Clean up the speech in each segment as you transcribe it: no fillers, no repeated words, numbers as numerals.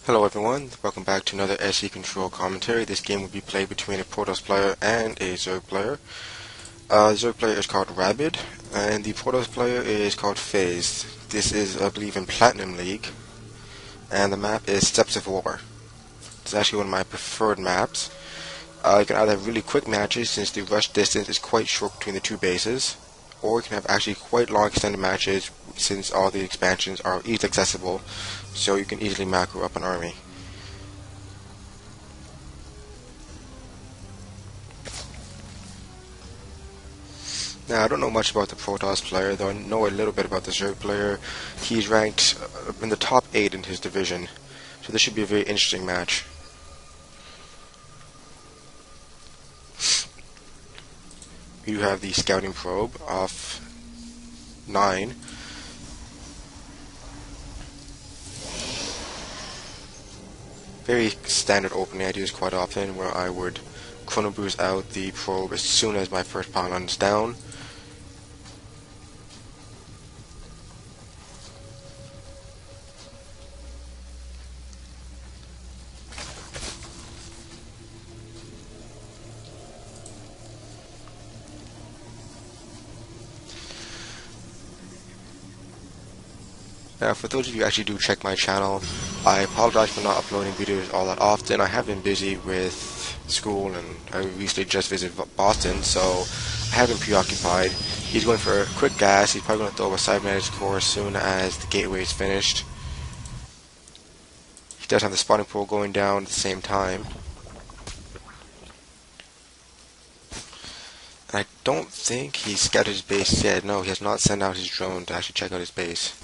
Hello everyone, welcome back to another SE Control commentary. This game will be played between a protoss player and a zerg player. The zerg player is called Rabid, and the protoss player is called Phase. This is, I believe, in Platinum League, and the map is Steps of War. It's actually one of my preferred maps. You can either have really quick matches since the rush distance is quite short between the two bases, or you can have actually quite long extended matches since all the expansions are easily accessible, so you can easily macro up an army. Now, I don't know much about the Protoss player, though I know a little bit about the Zerg player. He's ranked in the top 8 in his division, so this should be a very interesting match. You have the scouting probe off 9. Very standard opening I use quite often, where I would chrono boost out the probe as soon as my first pylon is down. Now, for those of you who actually do check my channel, I apologize for not uploading videos all that often. I have been busy with school, and I recently just visited Boston, so I have been preoccupied. He's going for a quick gas. He's probably going to throw a cybernetics core as soon as the gateway is finished. He does have the spawning pool going down at the same time. And I don't think he's scouted his base yet. No, he has not sent out his drone to actually check out his base.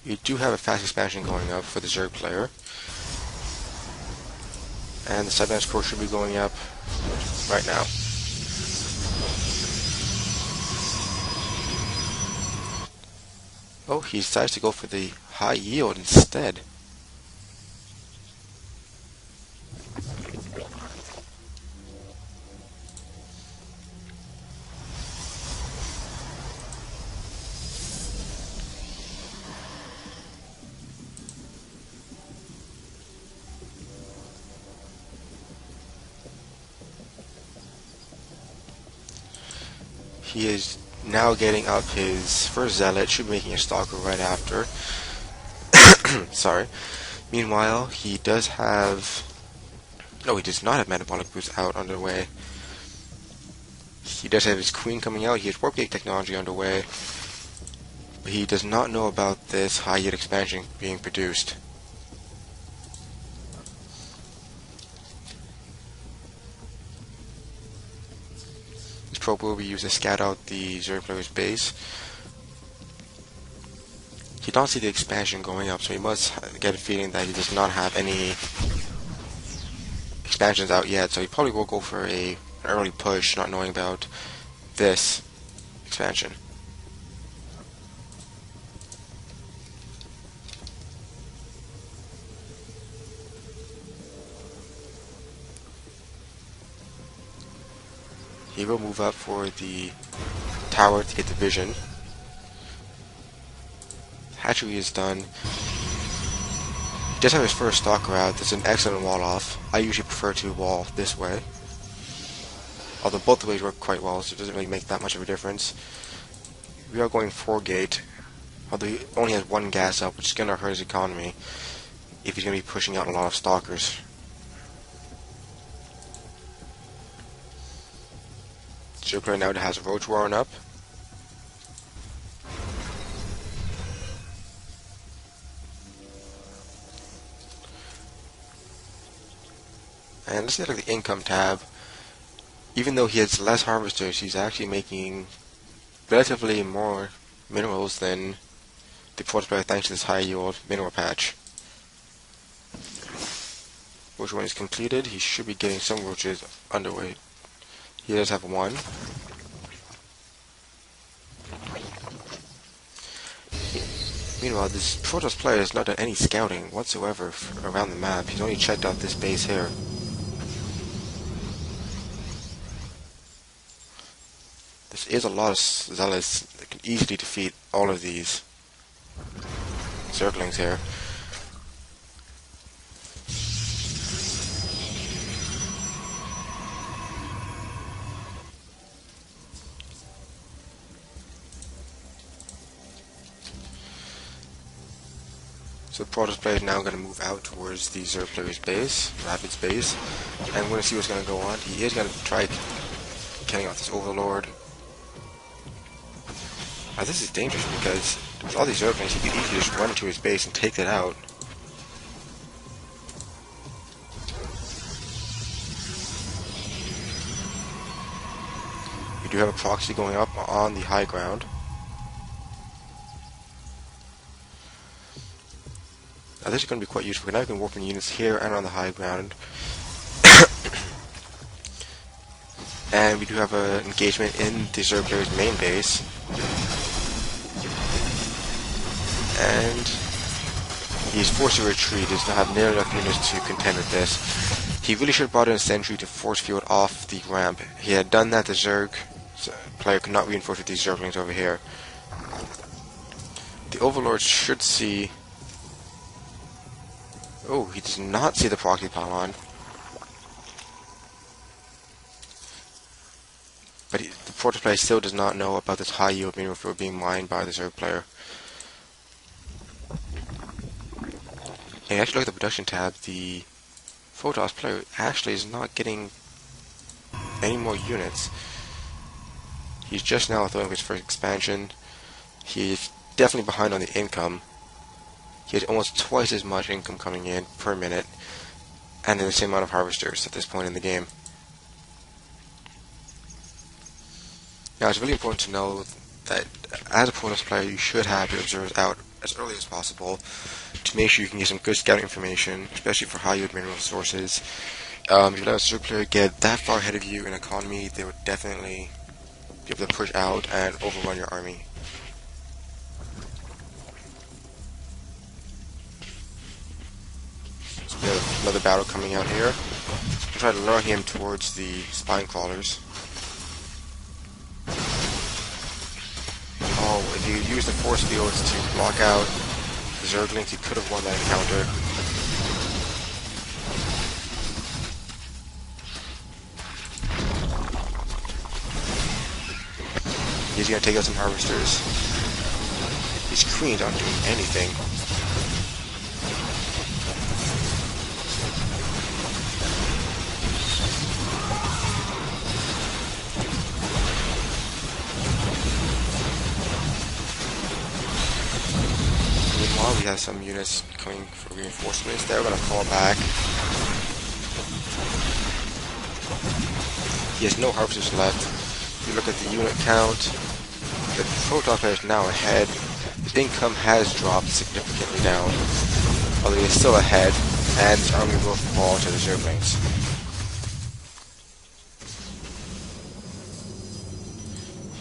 You do have a fast expansion going up for the Zerg player. And the cybernetics core should be going up right now. Oh, he decides to go for the high yield instead. He is now getting up his first zealot, should be making a stalker right after. Sorry. Meanwhile, he does have... No, he does not have metabolic boost out underway. He does have his queen coming out. He has warp gate technology underway. But he does not know about this high yield expansion being produced. This probe will be used to scout out the Zerg player's base. He does not see the expansion going up, so he must get a feeling that he does not have any expansions out yet, so he probably will go for an early push, not knowing about this expansion. He will move up for the tower to get the vision. Hatchery is done. He does have his first stalker out. That's an excellent wall off. I usually prefer to wall this way, although both ways work quite well, so it doesn't really make that much of a difference. We are going 4-gate, although he only has one gas up, which is going to hurt his economy if he's going to be pushing out a lot of stalkers. Zerg player now has a roach warren up. And let's look at the income tab. Even though he has less harvesters, he's actually making relatively more minerals than the protoss player thanks to this high yield mineral patch. Roach one is completed. He should be getting some roaches underway. He does have one. Meanwhile, this Protoss player has not done any scouting whatsoever around the map. He's only checked out this base here. is a lot of zealots that can easily defeat all of these zerglings here. So the protoss player is now going to move out towards the zerg player's base, Rabid's base, and we're going to see what's going to go on. He is going to try killing off this overlord. Now this is dangerous because with all these zerglings, he could easily just run into his base and take it out. We do have a proxy going up on the high ground. Now this is going to be quite useful. We're now going to warp in units here and on the high ground. And we do have an engagement in the zerg player's main base. And he's forced to retreat. He does not have nearly enough units to contend with this. He really should have brought in a sentry to force field off the ramp. He had done that, the zerg player could not reinforce with these zerglings over here. The overlord should see... Oh, he does not see the proxy pylon. But the protoss player still does not know about this high yield mineral field being mined by the zerg player. And actually look at the production tab, the protoss player actually is not getting any more units. He's just now throwing his first expansion. He's definitely behind on the income. He has almost twice as much income coming in per minute, and in the same amount of harvesters at this point in the game. Now it's really important to know that as a protoss player you should have your observers out as early as possible to make sure you can get some good scouting information, especially for high yield mineral sources. If you let a zerg player get that far ahead of you in economy, they would definitely be able to push out and overrun your army. So we have another battle coming out here. We'll try to lure him towards the spine crawlers. Oh, if you use the force fields to block out the zerglings, he could have won that encounter. He's going to take out some harvesters. These queens aren't doing anything. Meanwhile, we have some units coming for reinforcements. They're going to fall back. He has no harvesters left. If you look at the unit count, the protoss player is now ahead. His income has dropped significantly down, although he is still ahead, and his army will fall to the zerglings.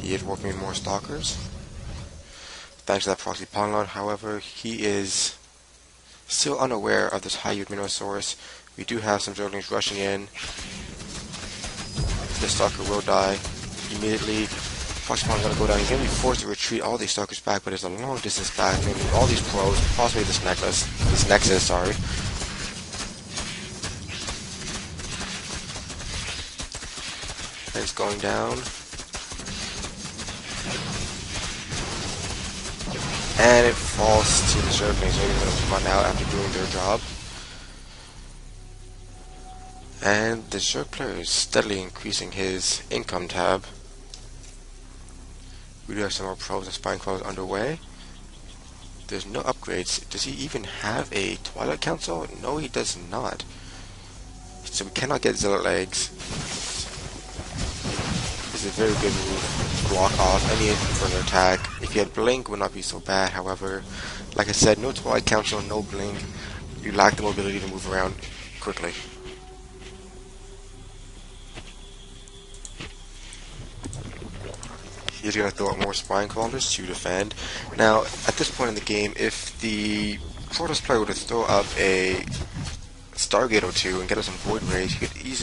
He is working more stalkers. Thanks to that proxy pylon, however, he is still unaware of this high yield mineral source. We do have some zerglings rushing in. This stalker will die immediately. Proxy pylon is going to go down. He's going to be forced to retreat all these stalkers back, but there's a long distance back. He's going to need all these pros, possibly this nexus, sorry. And it's going down. And it falls to the zerglings. They're going to run out after doing their job. And the zerg player is steadily increasing his income tab. We do have some more probes and spine crawlers underway. There's no upgrades. Does he even have a Twilight Council? No, he does not. So we cannot get zealot legs. This is a very good move. Block off any further attack. If you had blink, it would not be so bad. However, like I said, no Twilight Council, no blink. You lack the mobility to move around quickly. He's going to throw out more spine crawlers to defend. Now, at this point in the game, if the protoss player were to throw up a Stargate or two and get us some void rays, he could easily